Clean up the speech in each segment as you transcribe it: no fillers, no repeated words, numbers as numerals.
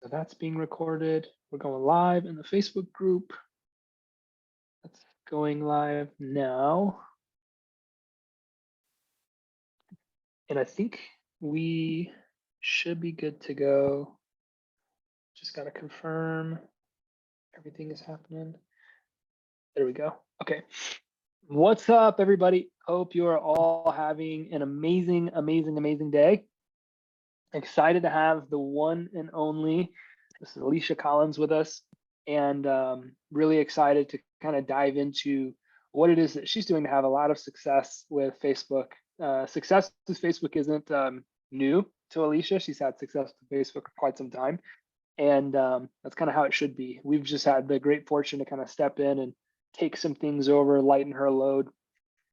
So that's being recorded. We're going live in the Facebook group. That's going live now. And I think we should be good to go. Just got to confirm everything is happening. There we go. Okay. What's up, everybody? Hope you are all having an amazing, amazing, amazing day. Excited to have the one and only, this is Alicia Collins with us, and really excited to kind of dive into what it is that she's doing to have a lot of success with Facebook. Success with Facebook isn't new to Alicia. She's had success with Facebook for quite some time, and that's kind of how it should be. We've just had the great fortune to kind of step in and take some things over, lighten her load,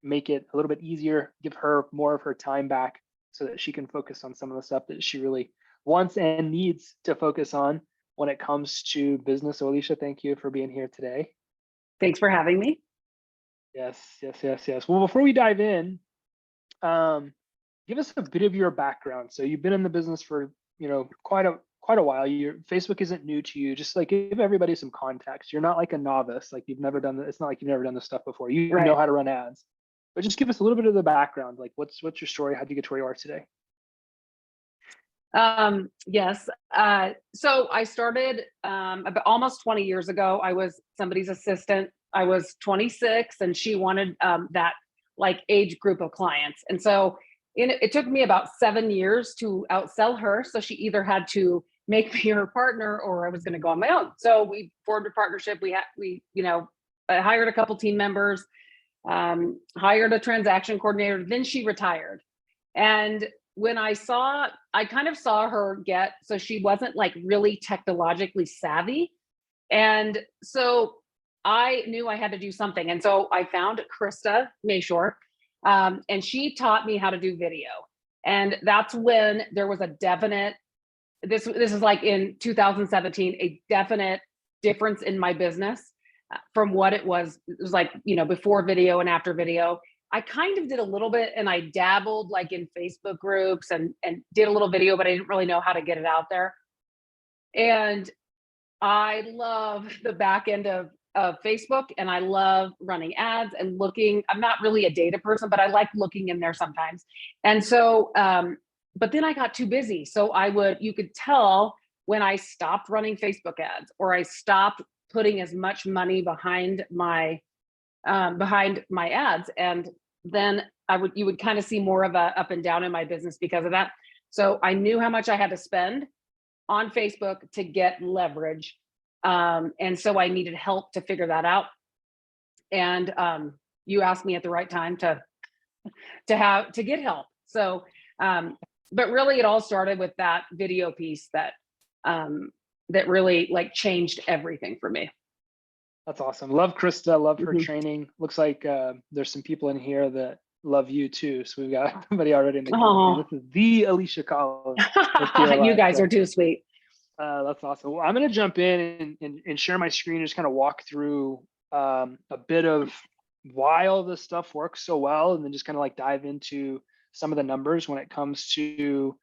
make it a little bit easier, give her more of her time back so that she can focus on some of the stuff that she really wants and needs to focus on when it comes to business. So Alicia, thank you for being here today. Thanks for having me. Yes. Well, before we dive in, give us a bit of your background. So you've been in the business for, quite a while. Facebook isn't new to you. Just like give everybody some context. You're not like a novice, like you've never done this. It's not like you've never done this stuff before. You Right. know how to run ads. But just give us a little bit of the background. Like what's your story? How'd you get to where you are today? Yes. So I started about almost 20 years ago. I was somebody's assistant. I was 26 and she wanted that like age group of clients. And so it took me about 7 years to outsell her. So she either had to make me her partner or I was going to go on my own. So we formed a partnership. I hired a couple team members, hired a transaction coordinator. Then she retired. And when I kind of saw her so she wasn't like really technologically savvy. And so I knew I had to do something. And so I found Krista Mayshore, and she taught me how to do video. And that's when there was a definite, this is like in 2017, a definite difference in my business from what it was. It was like, before video and after video. I kind of did a little bit and I dabbled like in Facebook groups and did a little video, but I didn't really know how to get it out there. And I love the back end of Facebook and I love running ads and looking. I'm not really a data person, but I like looking in there sometimes. And so, but then I got too busy. So you could tell when I stopped running Facebook ads or I stopped putting as much money behind my ads. And then you would kind of see more of a up and down in my business because of that. So I knew how much I had to spend on Facebook to get leverage. And so I needed help to figure that out. And you asked me at the right time to get help. So, but really it all started with that video piece that really like changed everything for me. That's awesome. Love Krista, love her training. Looks like there's some people in here that love you too. So we've got somebody already in the community. This is the Alicia Collins. You guys are too sweet. That's awesome. Well, I'm going to jump in and share my screen and just kind of walk through a bit of why all this stuff works so well, and then just kind of like dive into some of the numbers when it comes to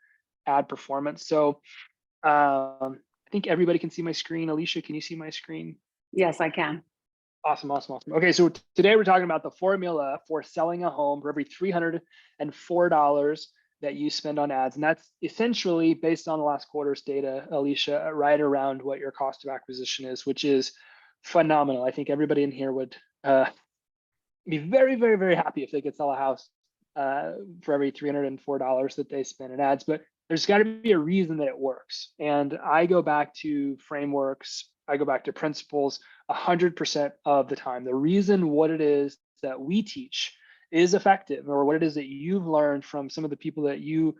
ad performance. So I think everybody can see my screen. Alicia, can you see my screen? Yes, I can. Awesome. Okay, so today we're talking about the formula for selling a home for every $304 that you spend on ads. And that's essentially based on the last quarter's data, Alicia, right around what your cost of acquisition is, which is phenomenal. I think everybody in here would be very, very, very happy if they could sell a house for every $304 that they spend in ads. But there's got to be a reason that it works. And I go back to frameworks, I go back to principles 100% of the time. The reason what it is that we teach is effective, or what it is that you've learned from some of the people that you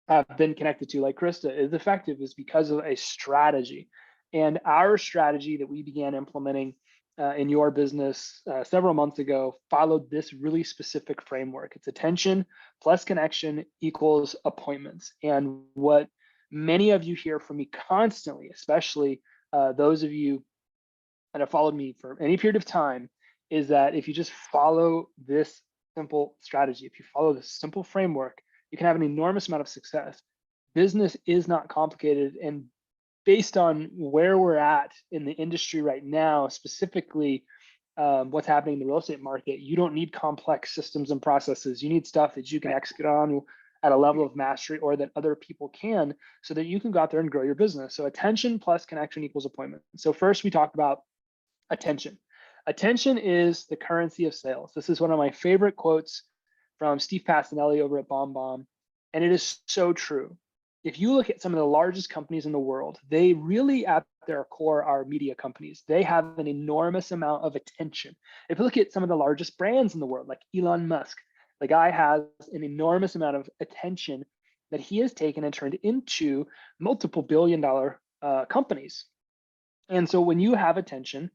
have been connected to, like Krista, is effective, is because of a strategy. And our strategy that we began implementing in your business several months ago followed this really specific framework. It's attention plus connection equals appointments. And what many of you hear from me constantly, especially those of you that have followed me for any period of time, is that if you just follow this simple strategy, if you follow this simple framework, you can have an enormous amount of success. Business is not complicated, and based on where we're at in the industry right now, specifically what's happening in the real estate market, you don't need complex systems and processes. You need stuff that you can execute on at a level of mastery or that other people can, so that you can go out there and grow your business. So attention plus connection equals appointment. So first we talked about attention. Attention is the currency of sales. This is one of my favorite quotes from Steve Passanelli over at BombBomb. And it is so true. If you look at some of the largest companies in the world, they really at their core are media companies. They have an enormous amount of attention. If you look at some of the largest brands in the world, like Elon Musk, the guy has an enormous amount of attention that he has taken and turned into multiple billion-dollar companies. And so when you have attention,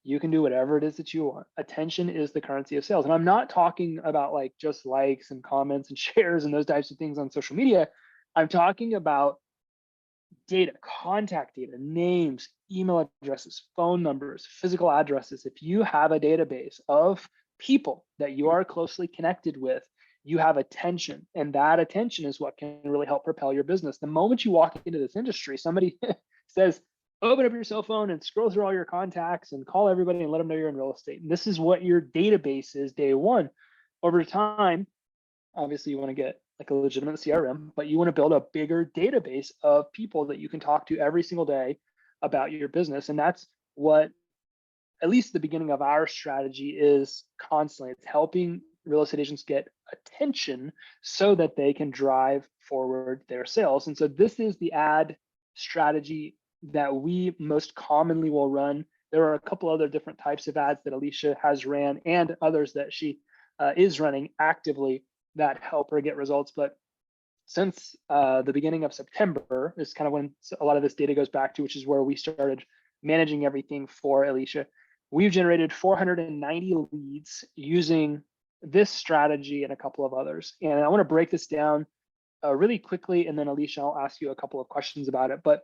you can do whatever it is that you want. Attention is the currency of sales. And I'm not talking about like just likes and comments and shares and those types of things on social media. I'm talking about data, contact data, names, email addresses, phone numbers, physical addresses. If you have a database of people that you are closely connected with, you have attention, and that attention is what can really help propel your business. The moment you walk into this industry, somebody says, open up your cell phone and scroll through all your contacts and call everybody and let them know you're in real estate. And this is what your database is day one. Over time, obviously you want to get like a legitimate CRM, but you want to build a bigger database of people that you can talk to every single day about your business. And that's what, at least the beginning of our strategy is constantly. It's helping real estate agents get attention so that they can drive forward their sales. And so this is the ad strategy that we most commonly will run. There are a couple other different types of ads that Alicia has ran and others that she is running actively that help her get results. But since the beginning of September is kind of when a lot of this data goes back to, which is where we started managing everything for Alicia. We've generated 490 leads using this strategy and a couple of others. And I want to break this down really quickly, and then Alicia, I'll ask you a couple of questions about it. But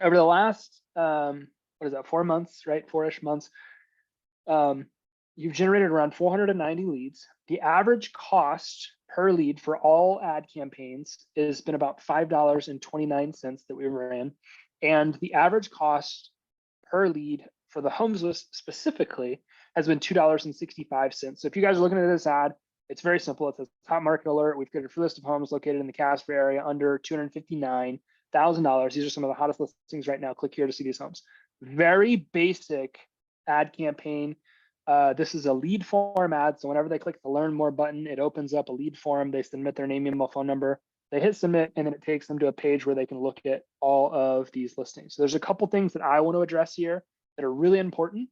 over the last, 4 months, right? 4-ish months, you've generated around 490 leads. The average cost per lead for all ad campaigns has been about $5.29 that we ran. And the average cost per lead for the homes list specifically has been $2.65. So if you guys are looking at this ad, it's very simple. It says top market alert. We've created a free list of homes located in the Casper area under $259,000. These are some of the hottest listings right now. Click here to see these homes. Very basic ad campaign. This is a lead form ad. So whenever they click the learn more button, it opens up a lead form. They submit their name, email, phone number. They hit submit, and then it takes them to a page where they can look at all of these listings. So there's a couple things that I want to address here that are really important.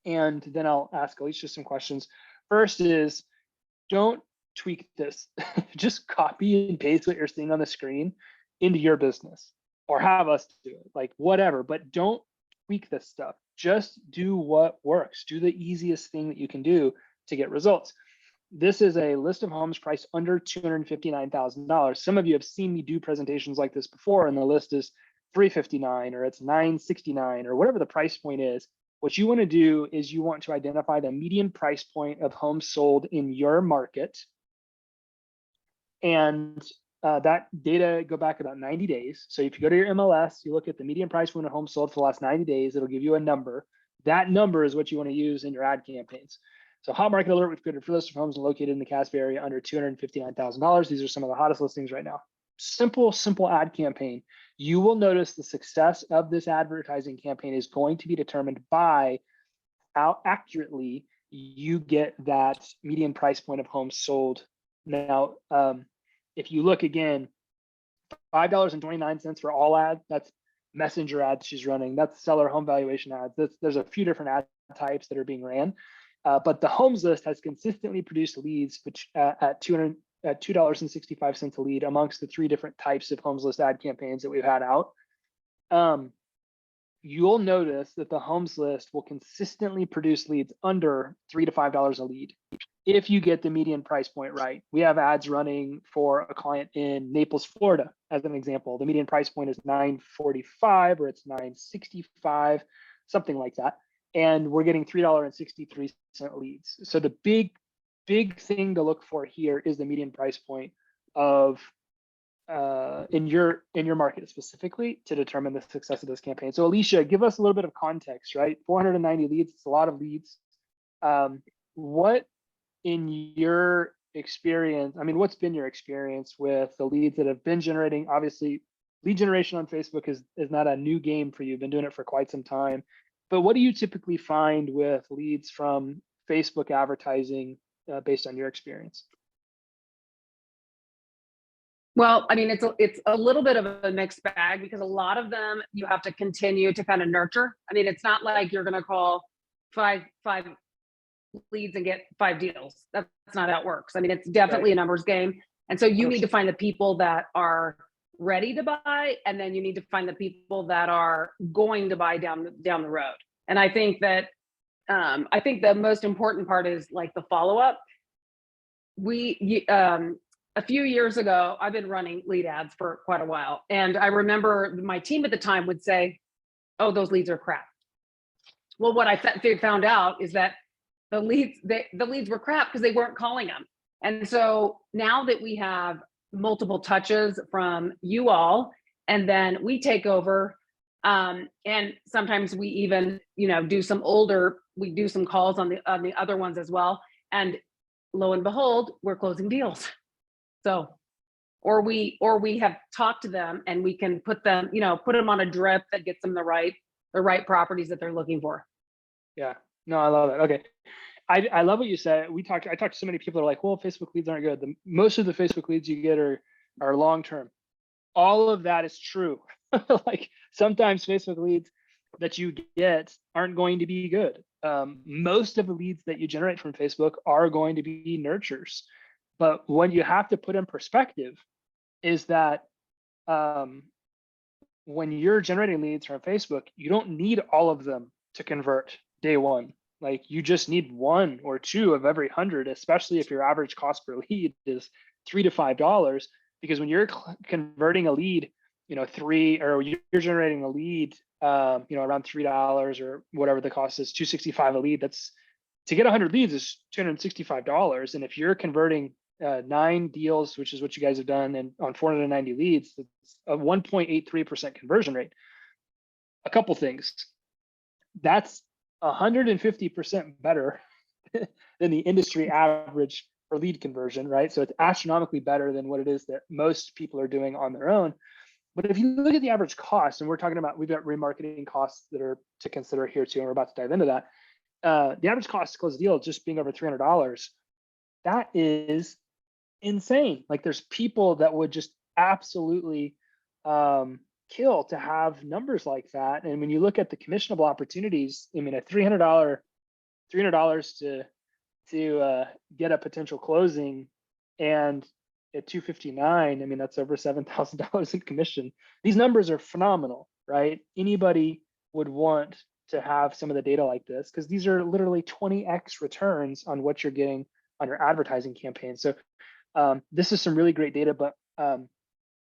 And then I'll ask Alicia some questions. First is, don't tweak this. Just copy and paste what you're seeing on the screen into your business, or have us do it, like whatever, but don't tweak this stuff. Just do what works. Do the easiest thing that you can do to get results. This is a list of homes priced under $259,000. Some of you have seen me do presentations like this before, and the list is $359 or it's $969 or whatever the price point is. What you want to do is you want to identify the median price point of homes sold in your market. And that data go back about 90 days. So if you go to your MLS, you look at the median price point of homes sold for the last 90 days, it'll give you a number. That number is what you want to use in your ad campaigns. So hot market alert, we've created a free list of homes located in the Casper area under $259,000. These are some of the hottest listings right now. Simple ad campaign. You will notice the success of this advertising campaign is going to be determined by how accurately you get that median price point of homes sold. Now, if you look again, $5.29 for all ads, that's messenger ads she's running. That's seller home valuation ads. There's a few different ad types that are being ran. But the homes list has consistently produced leads which at $2.65 a lead amongst the 3 different types of homes list ad campaigns that we've had out. You'll notice that the homes list will consistently produce leads under $3 to $5 a lead if you get the median price point right. We have ads running for a client in Naples, Florida, as an example. The median price point is $945 or it's $965, something like that. And we're getting $3.63 leads. So the big thing to look for here is the median price point of in your market specifically to determine the success of this campaign. So Alicia, give us a little bit of context, right? 490 leads, it's a lot of leads. What in your experience, I mean, what's been your experience with the leads that have been generating? Obviously, lead generation on Facebook is not a new game for you. You've been doing it for quite some time. But what do you typically find with leads from Facebook advertising based on your experience? Well, I mean, it's a little bit of a mixed bag because a lot of them you have to continue to kind of nurture. I mean, it's not like you're going to call five leads and get 5 deals. That's not how it works. I mean, it's definitely a numbers game. And so you need to find the people that are ready to buy, and then you need to find the people that are going to buy down the road. And I think that I think the most important part is like the follow-up. A few years ago, I've been running lead ads for quite a while. And I remember my team at the time would say, oh, those leads are crap. Well, what I found out is that the leads were crap because they weren't calling them. And so now that we have multiple touches from you all, and then we take over, and sometimes we even, do some calls on the other ones as well. And lo and behold, we're closing deals. So, or we have talked to them and we can put them on a drip that gets them the right properties that they're looking for. Yeah, no, I love it. Okay. I love what you said. I talked to so many people that are like, well, Facebook leads aren't good. Most of the Facebook leads you get are long-term. All of that is true. Like sometimes Facebook leads that you get aren't going to be good. Most of the leads that you generate from Facebook are going to be nurtures. But what you have to put in perspective is that when you're generating leads from Facebook, you don't need all of them to convert day one. Like you just need 1 or 2 of every 100, especially if your average cost per lead is $3 to $5. Because when you're converting a lead, 3, or you're generating a lead, around $3 or whatever the cost is, $265 a lead. That's to get 100 leads is $265. And if you're converting 9 deals, which is what you guys have done, and on 490 leads, it's a 1.83% conversion rate. A couple things. That's 150% better than the industry average for lead conversion, right? So it's astronomically better than what it is that most people are doing on their own. But if you look at the average cost, and we've got remarketing costs that are to consider here too, and we're about to dive into that. The average cost to close a deal just being over $300, that is insane. Like there's people that would just absolutely kill to have numbers like that. And when you look at the commissionable opportunities, I mean, a $300 to get a potential closing, and at $259, I mean, that's over $7,000 in commission. These numbers are phenomenal, right? Anybody would want to have some of the data like this because these are literally 20x returns on what you're getting on your advertising campaign. So this is some really great data, but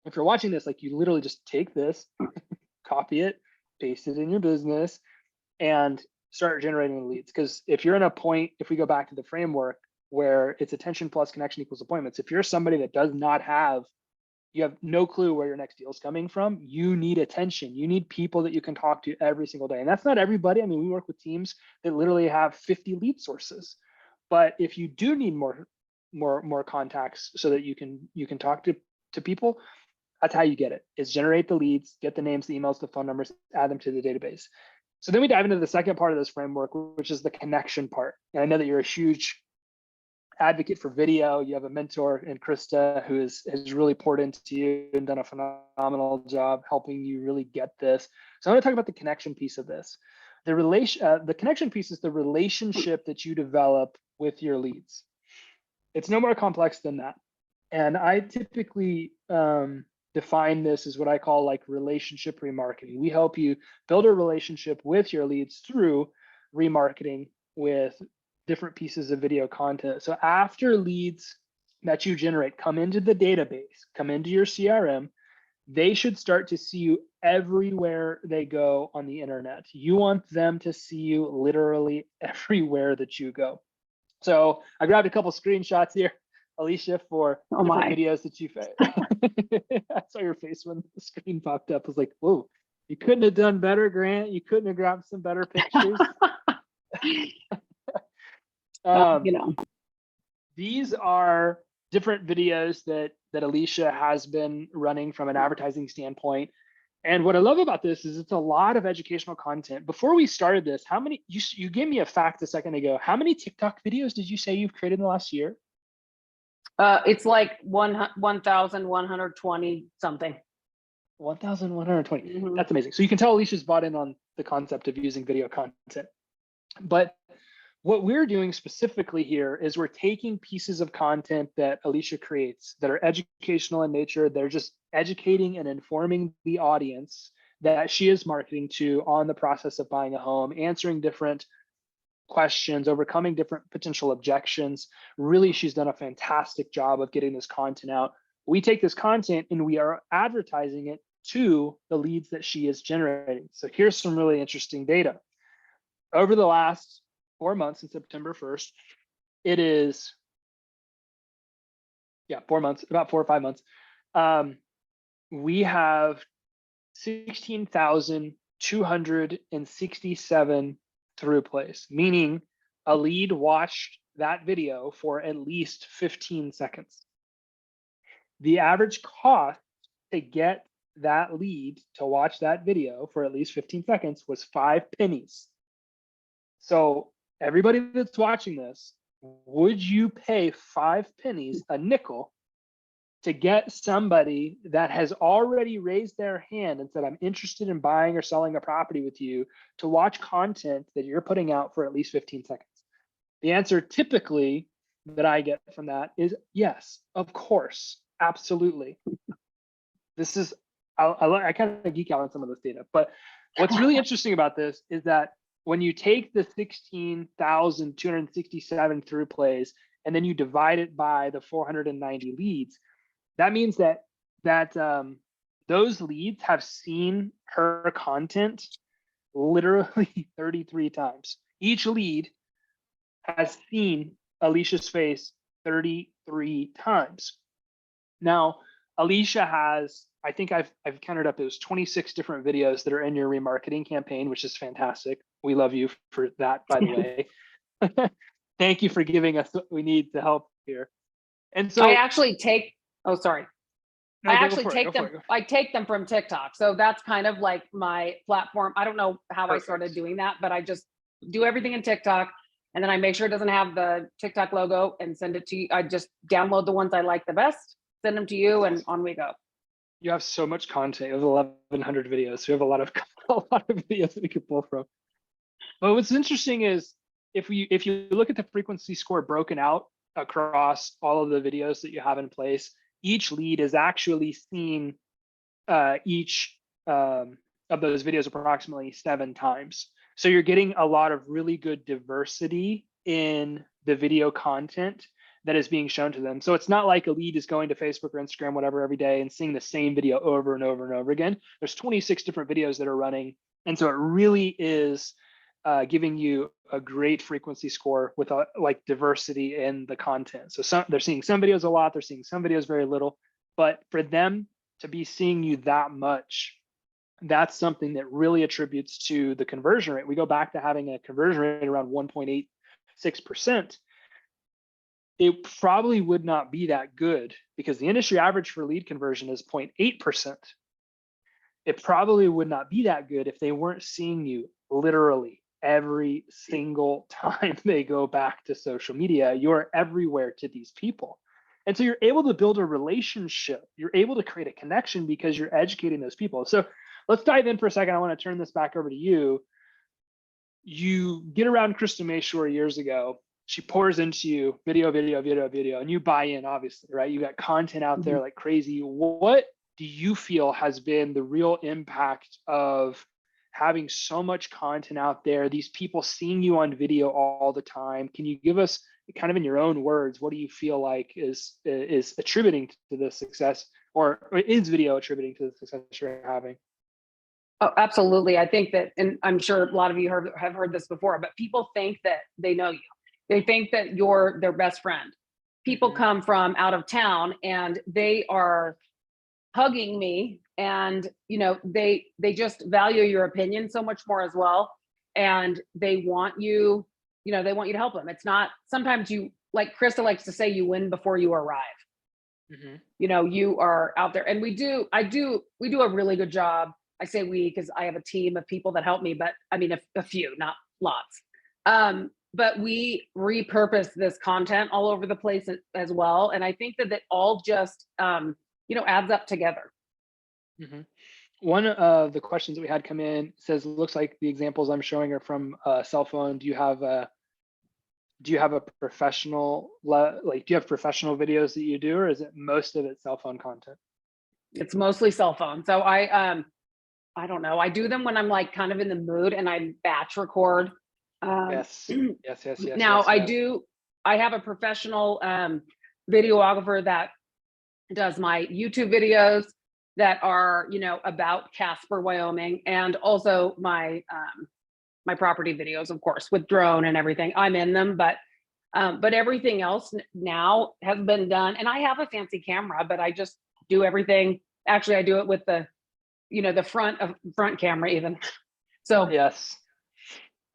if you're watching this, like you literally just take this, copy it, paste it in your business, and start generating leads. Because if you're in a point, if we go back to the framework where it's attention plus connection equals appointments, if you're somebody that does not have, you have no clue where your next deal is coming from, you need attention. You need people that you can talk to every single day. And that's not everybody. I mean, we work with teams that literally have 50 lead sources. But if you do need more contacts so that you can talk to people, that's how you get it, is generate the leads, get the names, the emails, the phone numbers, add them to the database. So then we dive into the second part of this framework, which is the connection part. And I know that you're a huge advocate for video. You have a mentor in Krista who has really poured into you and done a phenomenal job helping you really get this. So I want to talk about the connection piece of this. The connection piece is the relationship that you develop with your leads. It's no more complex than that. And I typically define this as what I call like relationship remarketing. We help you build a relationship with your leads through remarketing with different pieces of video content. So after leads that you generate come into the database, come into your CRM, they should start to see you everywhere they go on the internet. You want them to see you literally everywhere that you go. So I grabbed a couple screenshots here Alicia, for Oh different my. videos that you've. I saw your face when the screen popped up. I was like, whoa, you couldn't have done better, Grant. You couldn't have grabbed some better pictures. You know. These are different videos that Alicia has been running from an advertising standpoint. And what I love about this is it's a lot of educational content. Before we started this, how many, you gave me a fact a second ago. How many TikTok videos did you say you've created in the last year? It's like 1,120 something. 1,120. Mhm. That's amazing. So you can tell Alicia's bought in on the concept of using video content. But what we're doing specifically here is we're taking pieces of content that Alicia creates that are educational in nature. They're just educating and informing the audience that she is marketing to on the process of buying a home, answering different questions, overcoming different potential objections. Really, she's done a fantastic job of getting this content out. We take this content and we are advertising it to the leads that she is generating. So here's some really interesting data. Over the last 4 months, since September 1st, it is, 4 months, about 4 or 5 months. We have 16,267 through plays, meaning a lead watched that video for at least 15 seconds. The average cost to get that lead to watch that video for at least 15 seconds was 5 pennies. So everybody that's watching this, would you pay 5 pennies, a nickel, to get somebody that has already raised their hand and said, I'm interested in buying or selling a property with you, to watch content that you're putting out for at least 15 seconds? The answer typically that I get from that is yes, of course, absolutely. This is, I kind of geek out on some of this data, but what's really interesting about this is that when you take the 16,267 through plays and then you divide it by the 490 leads, that means that those leads have seen her content literally 33 times. Each lead has seen Alicia's face 33 times. Now, Alicia has, I think I've counted up, it was 26 different videos that are in your remarketing campaign, which is fantastic. We love you for that, by the way. Thank you for giving us what we need to help here. And so I actually take, oh, sorry. no, I go actually for it, take go for them, it. I take them from TikTok. So that's kind of like my platform. I don't know how I Perfect. started doing that, but I just do everything in TikTok. And then I make sure it doesn't have the TikTok logo and send it to you. I just download the ones I like the best, send them to you, and on we go. You have so much content. You have 1,100 videos. So you have a lot of videos that we could pull from. But what's interesting is if you look at the frequency score broken out across all of the videos that you have in place, each lead is actually seen each of those videos approximately 7 times. So you're getting a lot of really good diversity in the video content that is being shown to them. So it's not like a lead is going to Facebook or Instagram, whatever, every day and seeing the same video over and over and over again. There's 26 different videos that are running. And so it really is giving you a great frequency score with like diversity in the content. So they're seeing some videos a lot, they're seeing some videos very little, but for them to be seeing you that much, that's something that really attributes to the conversion rate. We go back to having a conversion rate around 1.86%. It probably would not be that good because the industry average for lead conversion is 0.8%. It probably would not be that good if they weren't seeing you literally every single time they go back to social media. You're everywhere to these people. And so you're able to build a relationship. You're able to create a connection because you're educating those people. So let's dive in for a second. I want to turn this back over to you. You get around Krista Mayshore years ago. She pours into you video, and you buy in, obviously, right? You got content out there like crazy. What do you feel has been the real impact of having so much content out there, these people seeing you on video all the time? Can you give us kind of in your own words, what do you feel like is attributing to the success, or is video attributing to the success you're having? Oh, absolutely. I think that, and I'm sure a lot of you have heard this before, but people think that they know you. They think that you're their best friend. people come from out of town and they are hugging me, and they just value your opinion so much more as well, and they want you, they want you to help them. It's not, sometimes you, like Krista likes to say, you win before you arrive. You are out there, and we do a really good job. I say we because I have a team of people that help me, but I mean a few, not lots. But we repurpose this content all over the place as well, and I think that it all just adds up together. One of the questions that we had come in says, looks like the examples I'm showing are from a cell phone. Do you have a professional, do you have professional videos that you do, or is it most of it cell phone content? It's mostly cell phone. So I don't know. I do them when I'm like kind of in the mood and I batch record. Yes. Now I have a professional videographer that does my YouTube videos that are, about Casper, Wyoming, and also my my property videos, of course, with drone and everything. I'm in them, but everything else now has been done. And I have a fancy camera, but I just do everything. Actually, I do it with the, the front camera even. So yes,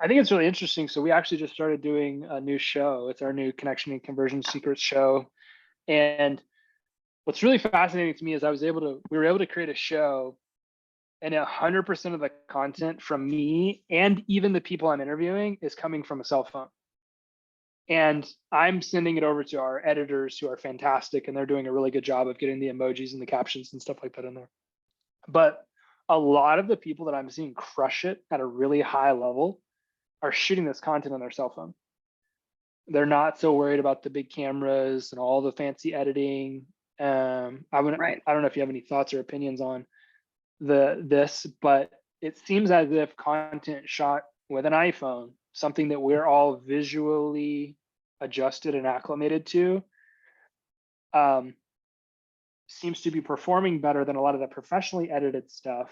I think it's really interesting. So we actually just started doing a new show. It's our new Connection and Conversion Secrets show. And what's really fascinating to me is we were able to create a show, and 100% of the content from me and even the people I'm interviewing is coming from a cell phone. And I'm sending it over to our editors, who are fantastic, and they're doing a really good job of getting the emojis and the captions and stuff like that in there. But a lot of the people that I'm seeing crush it at a really high level are shooting this content on their cell phone. They're not so worried about the big cameras and all the fancy editing. I don't know if you have any thoughts or opinions on this, but it seems as if content shot with an iPhone, something that we're all visually adjusted and acclimated to, seems to be performing better than a lot of the professionally edited stuff.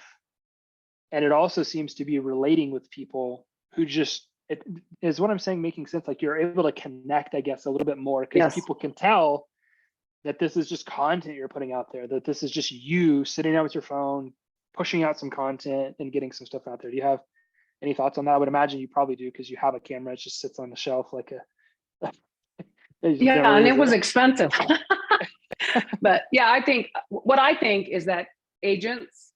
And it also seems to be relating with people who just, it is what I'm saying, making sense. Like you're able to connect, I guess, a little bit more, because people can tell that this is just content you're putting out there, that this is just you sitting down with your phone, pushing out some content and getting some stuff out there. Do you have any thoughts on that? I would imagine you probably do, because you have a camera. It just sits on the shelf like a and it was expensive. But yeah, I think is that agents,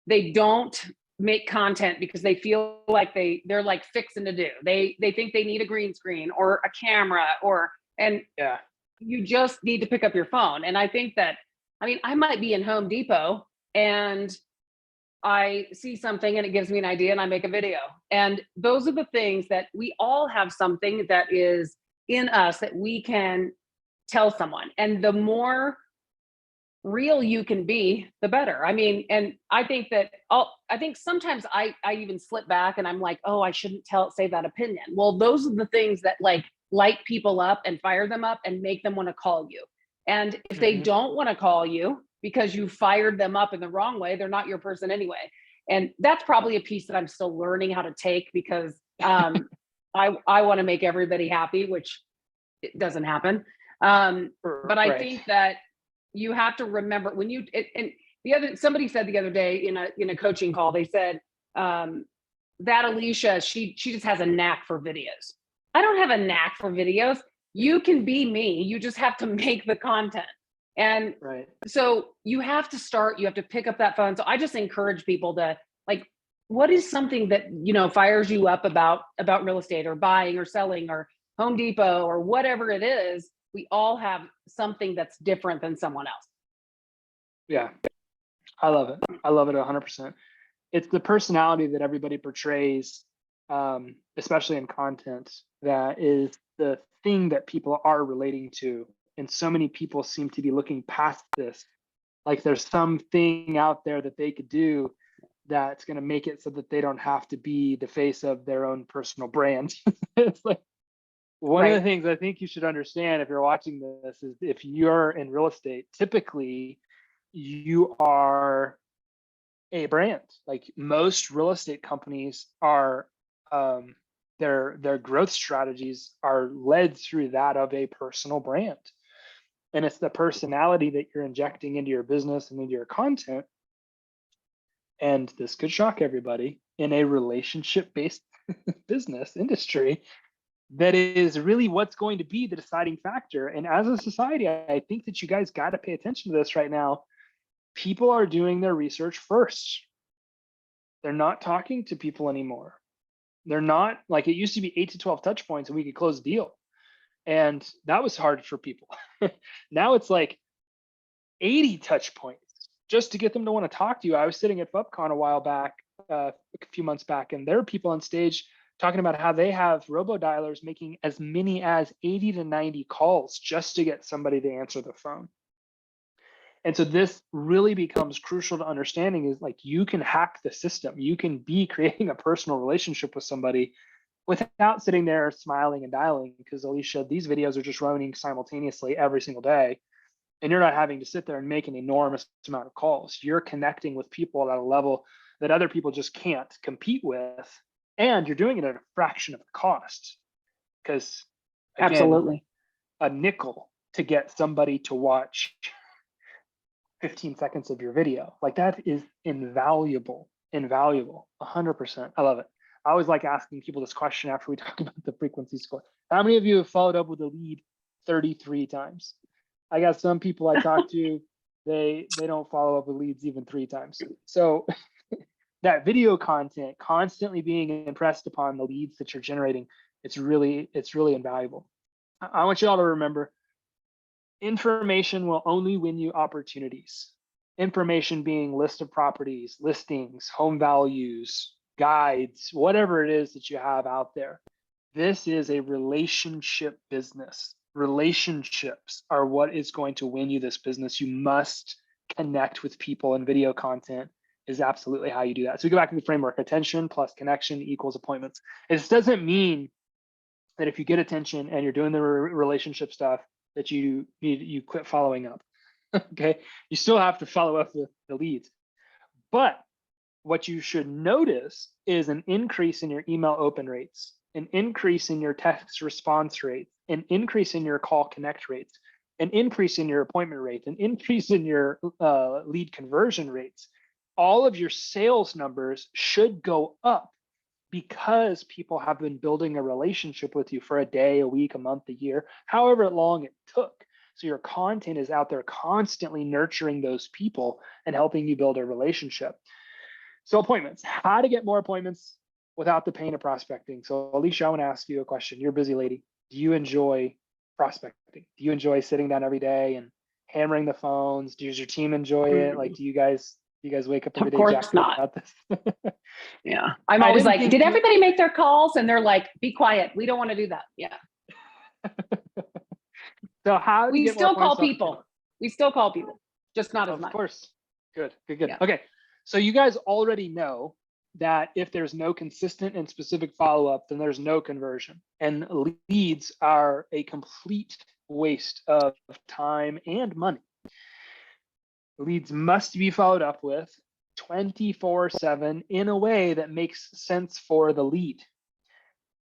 they don't make content because they feel like they're like fixing to do. They think they need a green screen or a camera and you just need to pick up your phone. And I think that, I might be in Home Depot and I see something and it gives me an idea and I make a video. And those are the things that we all have, something that is in us that we can tell someone. And the more real you can be, the better. And I think that I think sometimes I even slip back and I'm like, oh, I shouldn't say that opinion. Well, those are the things that light people up and fire them up and make them want to call you. And if they don't want to call you because you fired them up in the wrong way, they're not your person anyway. And that's probably a piece that I'm still learning how to take, because I want to make everybody happy, which it doesn't happen. But I think that you have to remember when somebody said the other day in a coaching call, they said that Alicia, she just has a knack for videos. I don't have a knack for videos. You can be me. You just have to make the content. And so you have to pick up that phone. So I just encourage people to, what is something that, fires you up about real estate or buying or selling or Home Depot or whatever it is. We all have something that's different than someone else. Yeah, I love it. I love it 100%. It's the personality that everybody portrays, especially in content, that is the thing that people are relating to. And so many people seem to be looking past this. Like there's something out there that they could do that's going to make it so that they don't have to be the face of their own personal brand. It's like, one of the things I think you should understand if you're watching this is, if you're in real estate, typically you are a brand. Like most real estate companies are, their growth strategies are led through that of a personal brand. and it's the personality that you're injecting into your business and into your content. And this could shock everybody, in a relationship-based business industry, that is really what's going to be the deciding factor. And as a society, I think that you guys got to pay attention to this right now. People are doing their research first. They're not talking to people anymore. They're not, like, it used to be 8 to 12 touch points and we could close a deal. And that was hard for people. Now it's like 80 touch points just to get them to want to talk to you. I was sitting at FupCon a while back, a few months back, and there are people on stage talking about how they have robo-dialers making as many as 80 to 90 calls just to get somebody to answer the phone. And so this really becomes crucial to understanding, is like, you can hack the system. You can be creating a personal relationship with somebody without sitting there smiling and dialing, because Alicia, these videos are just running simultaneously every single day. And you're not having to sit there and make an enormous amount of calls. You're connecting with people at a level that other people just can't compete with. And you're doing it at a fraction of the cost. Because again, Absolutely. a nickel to get somebody to watch 15 seconds of your video, like, that is invaluable, 100%. I love it. I always like asking people this question after we talk about the frequency score. How many of you have followed up with a lead 33 times? I got some people I talk to, they don't follow up with leads even 3 times. So that video content constantly being impressed upon the leads that you're generating, it's really invaluable. I want you all to remember, information will only win you opportunities. Information being list of properties, listings, home values, guides, whatever it is that you have out there. This is a relationship business. Relationships are what is going to win you this business. You must connect with people, and video content is absolutely how you do that. So we go back to the framework: attention plus connection equals appointments. This doesn't mean that if you get attention and you're doing the relationship stuff, that you quit following up. Okay, you still have to follow up the leads. But what you should notice is an increase in your email open rates, an increase in your text response rates, an increase in your call connect rates, an increase in your appointment rates, an increase in your lead conversion rates. All of your sales numbers should go up, because people have been building a relationship with you for a day, a week, a month, a year, however long it took. So your content is out there constantly nurturing those people and helping you build a relationship. So appointments, how to get more appointments without the pain of prospecting. So Alicia, I want to ask you a question. You're a busy lady. Do you enjoy prospecting? Do you enjoy sitting down every day and hammering the phones? Does your team enjoy it? Like, do you guys wake up every day jacked about this? Yeah. I'm always like, did everybody make their calls? And they're like, be quiet. We don't want to do that. Yeah. So how do we you still call people? We still call people, just not as much. Of course. Good. Yeah. Okay. So you guys already know that if there's no consistent and specific follow-up, then there's no conversion. And leads are a complete waste of time and money. Leads must be followed up with 24/7 in a way that makes sense for the lead.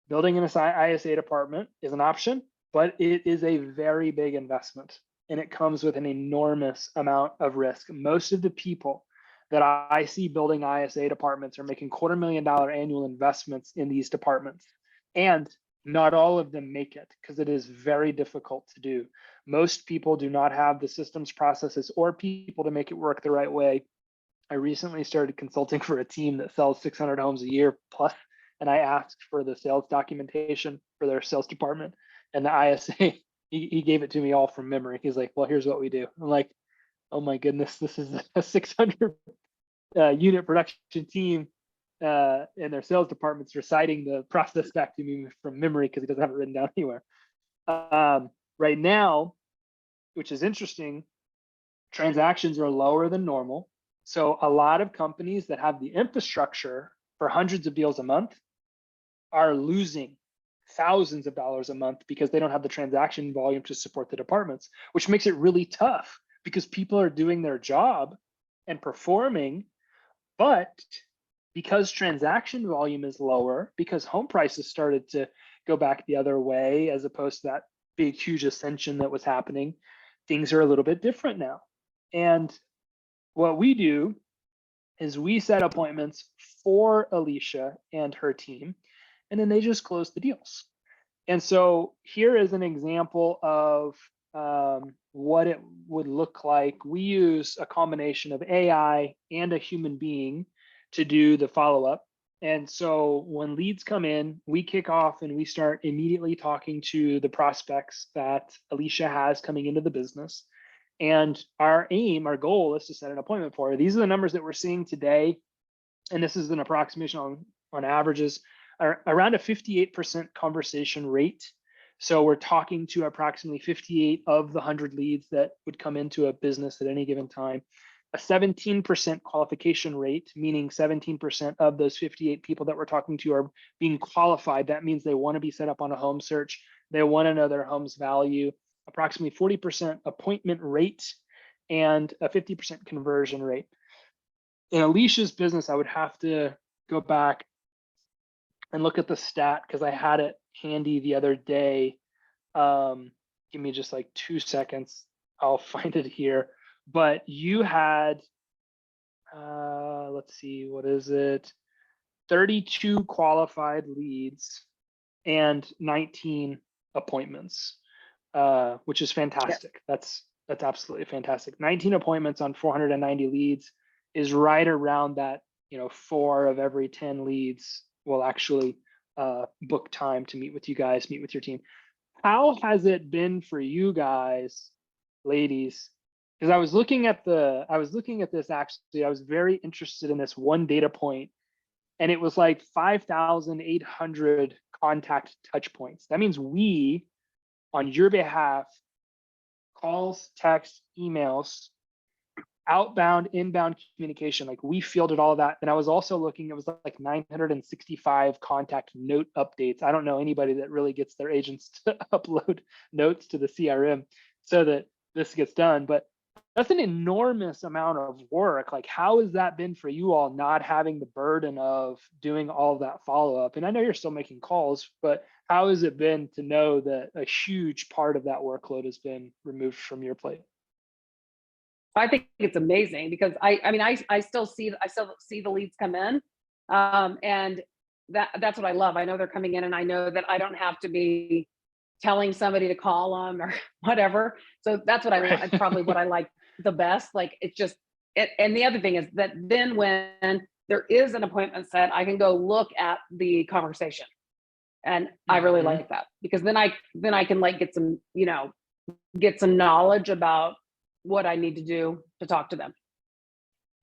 Building an ISA department is an option, but it is a very big investment, and it comes with an enormous amount of risk. Most of the people that I see building ISA departments are making $250,000 annual investments in these departments, and not all of them make it, because it is very difficult to do. Most people do not have the systems, processes, or people to make it work the right way. I recently started consulting for a team that sells 600 homes a year plus, and I asked for the sales documentation for their sales department, and the ISA, he gave it to me all from memory. He's like, well, here's what we do. I'm like, oh my goodness, this is a 600 unit production team, and their sales department's reciting the process back to me from memory because he doesn't have it written down anywhere. Right now, which is interesting, transactions are lower than normal. So a lot of companies that have the infrastructure for hundreds of deals a month are losing thousands of dollars a month because they don't have the transaction volume to support the departments, which makes it really tough because people are doing their job and performing, but because transaction volume is lower, because home prices started to go back the other way as opposed to that big, huge ascension that was happening, things are a little bit different now. And what we do is we set appointments for Alicia and her team, and then they just close the deals. And so here is an example of what it would look like. We use a combination of AI and a human being to do the follow-up. And so when leads come in, we kick off and we start immediately talking to the prospects that Alicia has coming into the business. And our aim, our goal is to set an appointment for her. These are the numbers that we're seeing today. And this is an approximation on averages, are around a 58% conversation rate. So we're talking to approximately 58 of the 100 leads that would come into a business at any given time. A 17% qualification rate, meaning 17% of those 58 people that we're talking to are being qualified. That means they want to be set up on a home search. They want to know their home's value. Approximately 40% appointment rate and a 50% conversion rate. In Alicia's business, I would have to go back and look at the stat because I had it handy the other day. Give me just like 2 seconds. I'll find it here. But you had, let's see, what is it? 32 qualified leads and 19 appointments, which is fantastic. Yeah. That's absolutely fantastic. 19 appointments on 490 leads is right around that, 4 of every 10 leads will actually book time to meet with you guys, meet with your team. How has it been for you guys, ladies? Because I was looking at this actually. I was very interested in this one data point, and it was like 5,800 contact touch points. That means we, on your behalf, calls, texts, emails, outbound, inbound communication, like we fielded all of that. And I was also looking, it was like 965 contact note updates. I don't know anybody that really gets their agents to upload notes to the CRM so that this gets done, but that's an enormous amount of work. Like, how has that been for you all, not having the burden of doing all of that follow-up? And I know you're still making calls, but how has it been to know that a huge part of that workload has been removed from your plate? I think it's amazing because I still see the leads come in, and that's what I love. I know they're coming in, and I know that I don't have to be telling somebody to call them or whatever. So that's what I want. It's probably what I like the best. Like, it's just it. And the other thing is that then when there is an appointment set, I can go look at the conversation, and I really like that because then I can like get some knowledge about what I need to do to talk to them.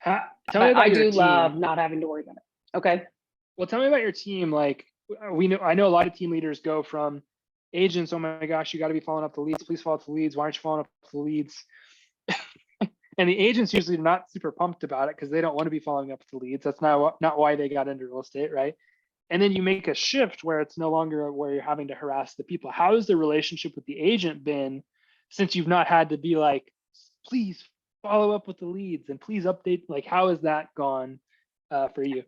Tell me about I your do team. love not having to worry about it. Okay. Well, tell me about your team. Like, I know a lot of team leaders go from agents, oh my gosh, you got to be following up the leads. Please follow up the leads. Why aren't you following up the leads? And the agents usually are not super pumped about it because they don't want to be following up the leads. That's not why they got into real estate, right? And then you make a shift where it's no longer where you're having to harass the people. How has the relationship with the agent been since you've not had to be like, please follow up with the leads and please update? Like, how has that gone for you?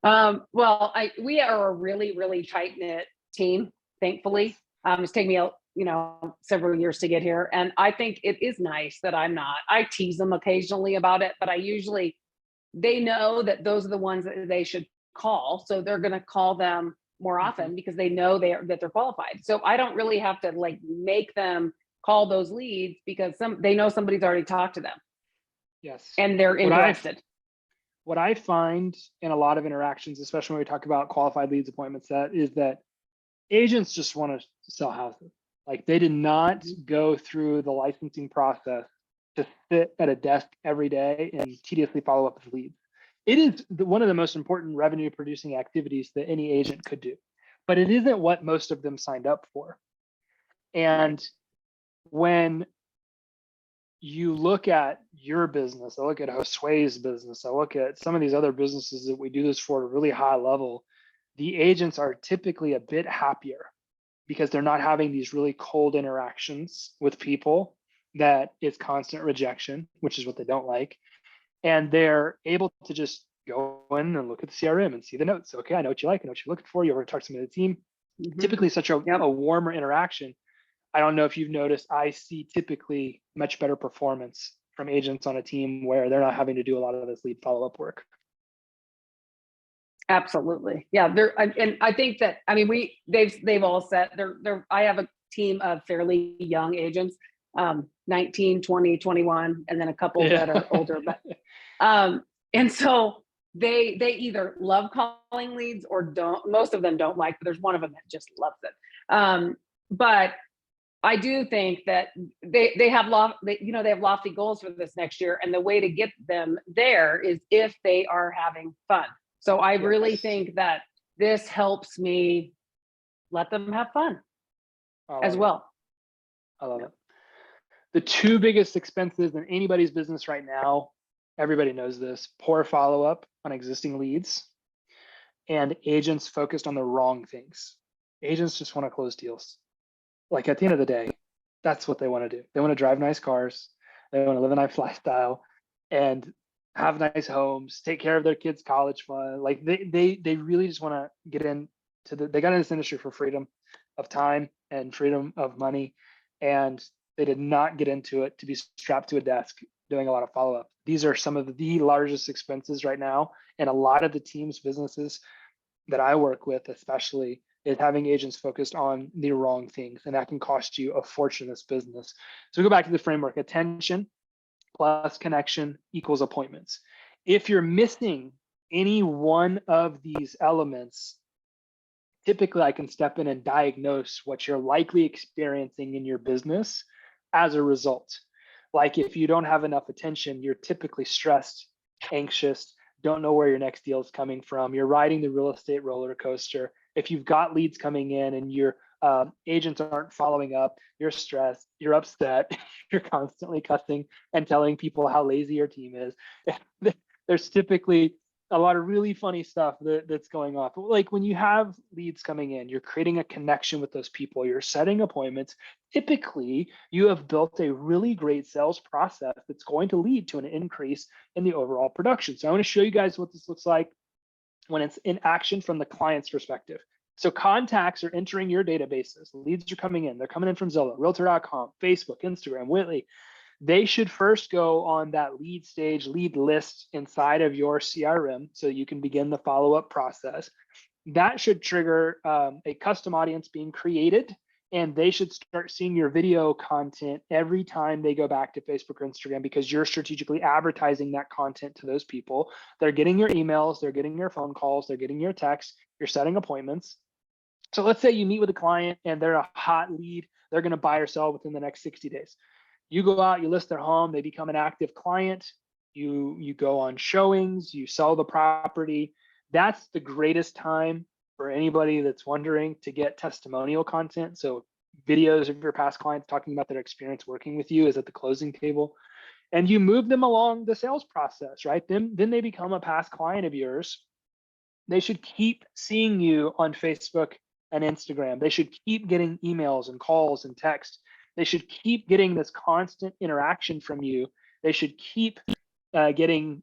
Well, we are a really, really tight knit team, thankfully. It's taken me several years to get here, and I think it is nice that I tease them occasionally about it, but they know that those are the ones that they should call, so they're going to call them more often because they know that they're qualified. So I don't really have to like make them call those leads because they know somebody's already talked to them. Yes. And they're interested. What I find in a lot of interactions, especially when we talk about qualified leads appointments, is that agents just want to sell houses. Like, they did not go through the licensing process to sit at a desk every day and tediously follow up with leads. It is one of the most important revenue producing activities that any agent could do, but it isn't what most of them signed up for. And when you look at your business, I look at Josue's business, I look at some of these other businesses that we do this for at a really high level, the agents are typically a bit happier because they're not having these really cold interactions with people that is constant rejection, which is what they don't like. And they're able to just go in and look at the CRM and see the notes. Okay, I know what you like, I know what you're looking for. You ever talk to somebody on the team. Typically such a warmer interaction. I don't know if you've noticed, I see typically much better performance from agents on a team where they're not having to do a lot of this lead follow-up work. Absolutely. Yeah. And I think that, I mean, they've all said I have a team of fairly young agents, 19, 20, 21, and then a couple that are older, but, and so they either love calling leads or don't. Most of them don't like, but there's one of them that just loves it. But I do think that they have they have lofty goals for this next year, and the way to get them there is if they are having fun. So I really think that this helps me let them have fun as well. I love it. The two biggest expenses in anybody's business right now, everybody knows this: poor follow-up on existing leads and agents focused on the wrong things. Agents just want to close deals. Like at the end of the day, that's what they want to do. They want to drive nice cars. They want to live a nice lifestyle and have nice homes, take care of their kids' college fund. Like they really just want to get into they got in this industry for freedom of time and freedom of money. And they did not get into it to be strapped to a desk doing a lot of follow-up. These are some of the largest expenses right now. And a lot of the teams, businesses that I work with, especially, is having agents focused on the wrong things. And that can cost you a fortune in this business. So we go back to the framework: attention plus connection equals appointments. If you're missing any one of these elements, typically I can step in and diagnose what you're likely experiencing in your business as a result. Like if you don't have enough attention, you're typically stressed, anxious, don't know where your next deal is coming from. You're riding the real estate roller coaster. If you've got leads coming in and your agents aren't following up, you're stressed, you're upset, you're constantly cussing and telling people how lazy your team is. There's typically a lot of really funny stuff that's going on. But like when you have leads coming in, you're creating a connection with those people, you're setting appointments. Typically, you have built a really great sales process that's going to lead to an increase in the overall production. So I want to show you guys what this looks like when it's in action from the client's perspective. So contacts are entering your databases, leads are coming in, they're coming in from Zillow, Realtor.com, Facebook, Instagram, Whitley. They should first go on that lead stage, lead list inside of your CRM so you can begin the follow-up process. That should trigger a custom audience being created, and they should start seeing your video content every time they go back to Facebook or Instagram because you're strategically advertising that content to those people. They're getting your emails, they're getting your phone calls, they're getting your texts, you're setting appointments. So let's say you meet with a client and they're a hot lead, they're going to buy or sell within the next 60 days. You go out, you list their home, they become an active client, you go on showings, you sell the property. That's the greatest time for anybody that's wondering to get testimonial content. So videos of your past clients talking about their experience working with you is at the closing table. And you move them along the sales process, right? Then they become a past client of yours. They should keep seeing you on Facebook and Instagram. They should keep getting emails and calls and texts. They should keep getting this constant interaction from you. They should keep getting,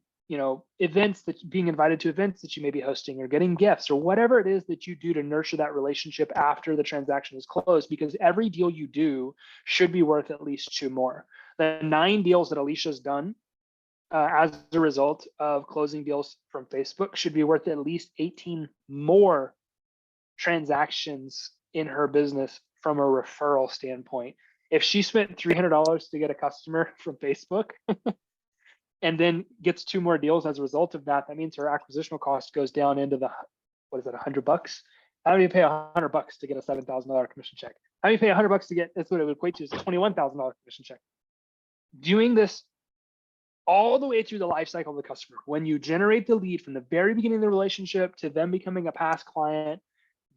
events, that being invited to events that you may be hosting, or getting gifts, or whatever it is that you do to nurture that relationship after the transaction is closed, because every deal you do should be worth at least 2 more. The 9 deals that Alicia's done as a result of closing deals from Facebook should be worth at least 18 more transactions in her business from a referral standpoint. If she spent $300 to get a customer from Facebook and then gets 2 more deals as a result of that, that means her acquisitional cost goes down into the, what is it, $100? How do you pay $100 to get a $7,000 commission check? How do you pay $100 to get, that's what it would equate to, is a $21,000 commission check. Doing this all the way through the life cycle of the customer. When you generate the lead from the very beginning of the relationship to them becoming a past client,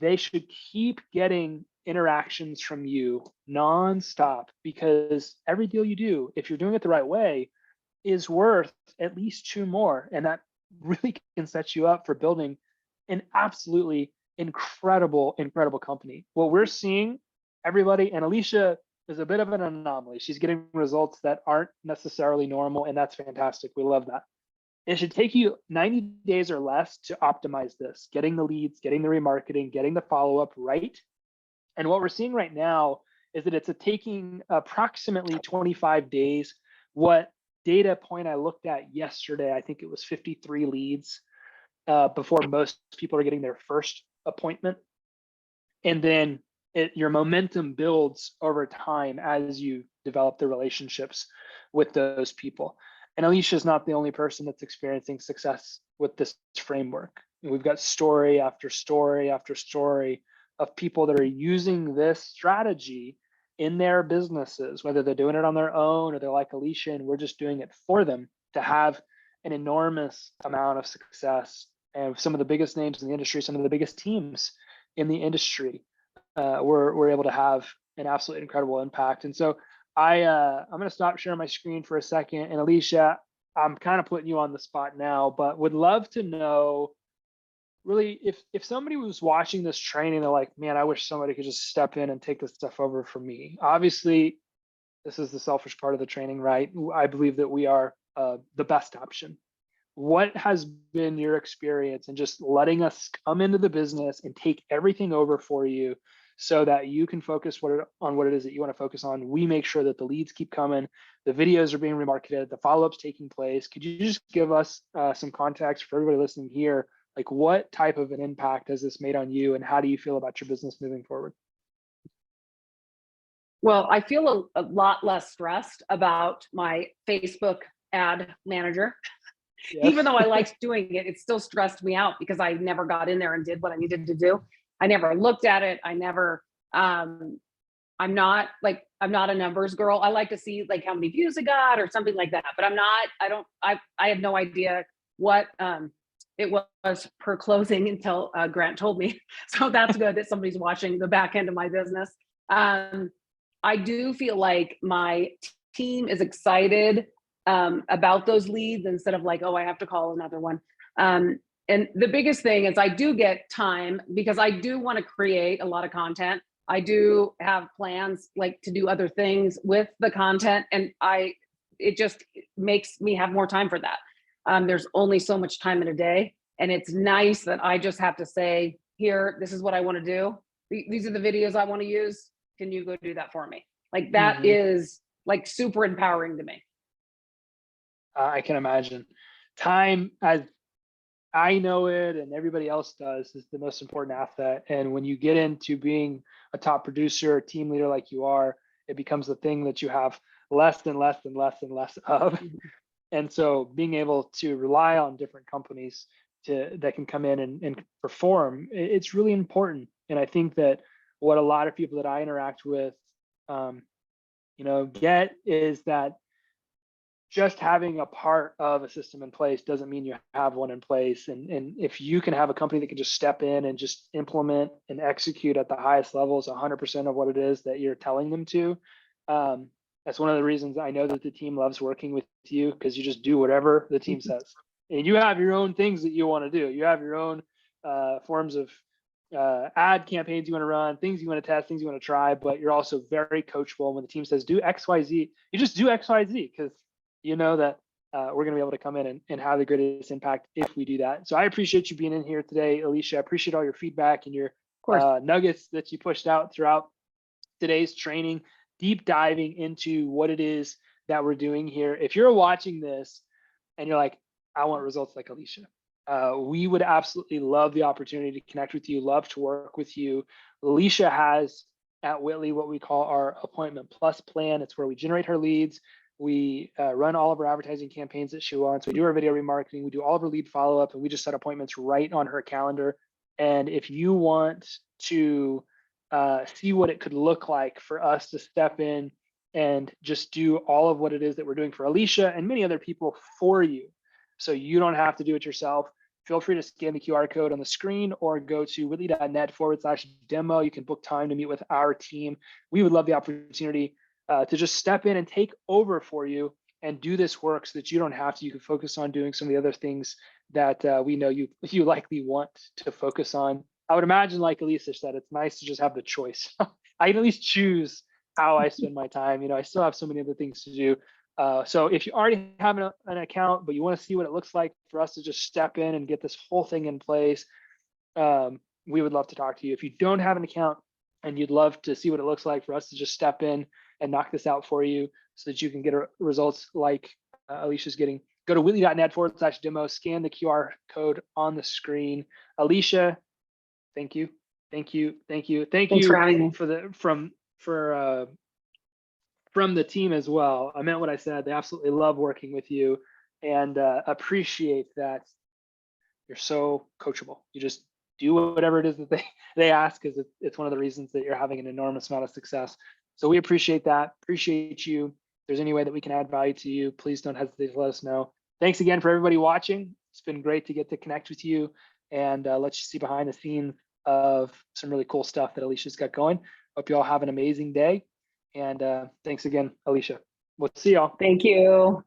they should keep getting interactions from you nonstop, because every deal you do, if you're doing it the right way, is worth at least 2 more. And that really can set you up for building an absolutely incredible company. What we're seeing, everybody, and Alicia is a bit of an anomaly. She's getting results that aren't necessarily normal, and that's fantastic. We love that. It should take you 90 days or less to optimize this, getting the leads, getting the remarketing, getting the follow-up right. And what we're seeing right now is that it's taking approximately 25 days. What data point I looked at yesterday, I think it was 53 leads before most people are getting their first appointment. And then your momentum builds over time as you develop the relationships with those people. And Alicia is not the only person that's experiencing success with this framework. We've got story after story after story of people that are using this strategy in their businesses, whether they're doing it on their own or they're like Alicia and we're just doing it for them, to have an enormous amount of success. And some of the biggest names in the industry, some of the biggest teams in the industry, we're able to have an absolutely incredible impact. And so I'm going to stop sharing my screen for a second. And Alicia, I'm kind of putting you on the spot now, but would love to know, really, if somebody was watching this training, they're like, man, I wish somebody could just step in and take this stuff over for me. Obviously, this is the selfish part of the training, right? I believe that we are the best option. What has been your experience in just letting us come into the business and take everything over for you so that you can focus on what it is that you want to focus on? We make sure that the leads keep coming, the videos are being remarketed, the follow-ups taking place. Could you just give us some context for everybody listening here? Like, what type of an impact has this made on you, and how do you feel about your business moving forward? Well, I feel a lot less stressed about my Facebook ad manager. Yes. Even though I liked doing it, it still stressed me out because I never got in there and did what I needed to do. I never looked at it. I never, I'm not a numbers girl. I like to see like how many views it got or something like that, but I have no idea what it was per closing until Grant told me. So that's good that somebody's watching the back end of my business. I do feel like my team is excited about those leads instead of like, oh, I have to call another one. And the biggest thing is I do get time because I do want to create a lot of content. I do have plans like to do other things with the content, and it just makes me have more time for that. There's only so much time in a day, and it's nice that I just have to say, here, this is what I want to do. These are the videos I want to use. Can you go do that for me? Like that is like super empowering to me. I can imagine. Time, as I know it and everybody else does, is the most important asset. And when you get into being a top producer, team leader like you are, it becomes the thing that you have less and less and less and less of. And so being able to rely on different companies that can come in and perform, it's really important. And I think that what a lot of people that I interact with, get is that just having a part of a system in place doesn't mean you have one in place. And if you can have a company that can just step in and just implement and execute at the highest levels 100% of what it is that you're telling them to, that's one of the reasons I know that the team loves working with you, because you just do whatever the team says. And you have your own things that you want to do. You have your own forms of ad campaigns you want to run, things you want to test, things you want to try, but you're also very coachable. When the team says do X, Y, Z, you just do X, Y, Z, because you know that we're going to be able to come in and have the greatest impact if we do that. So I appreciate you being in here today, Alicia. I appreciate all your feedback and your nuggets that you pushed out throughout today's training, deep diving into what it is that we're doing here. If you're watching this and you're like, I want results like Alicia, we would absolutely love the opportunity to connect with you, love to work with you. Alicia has at Whitley what we call our Appointment Plus plan. It's where we generate her leads. We run all of our advertising campaigns that she wants. We do our video remarketing. We do all of her lead follow-up, and we just set appointments right on her calendar. And if you want to see what it could look like for us to step in and just do all of what it is that we're doing for Alicia and many other people for you, so you don't have to do it yourself, feel free to scan the QR code on the screen or go to whitley.net/demo. You can book time to meet with our team. We would love the opportunity to just step in and take over for you and do this work so that you don't have to. You can focus on doing some of the other things that we know you likely want to focus on. I would imagine, like Elisa said, it's nice to just have the choice. I can at least choose how I spend my time. I still have so many other things to do. So if you already have an account, but you want to see what it looks like for us to just step in and get this whole thing in place, we would love to talk to you. If you don't have an account, and you'd love to see what it looks like for us to just step in and knock this out for you so that you can get results like Alicia's getting, go to wheatley.net/demo, scan the QR code on the screen. Alicia, thank you. Thank you. Thank you. Thank Thanks for you having me. for the, from the team as well. I meant what I said. They absolutely love working with you and appreciate that you're so coachable. You just do whatever it is that they ask, because it's one of the reasons that you're having an enormous amount of success. So we appreciate that. Appreciate you. If there's any way that we can add value to you, please don't hesitate to let us know. Thanks again for everybody watching. It's been great to get to connect with you and let you see behind the scenes of some really cool stuff that Alicia's got going. Hope you all have an amazing day. And thanks again, Alicia. We'll see y'all. Thank you.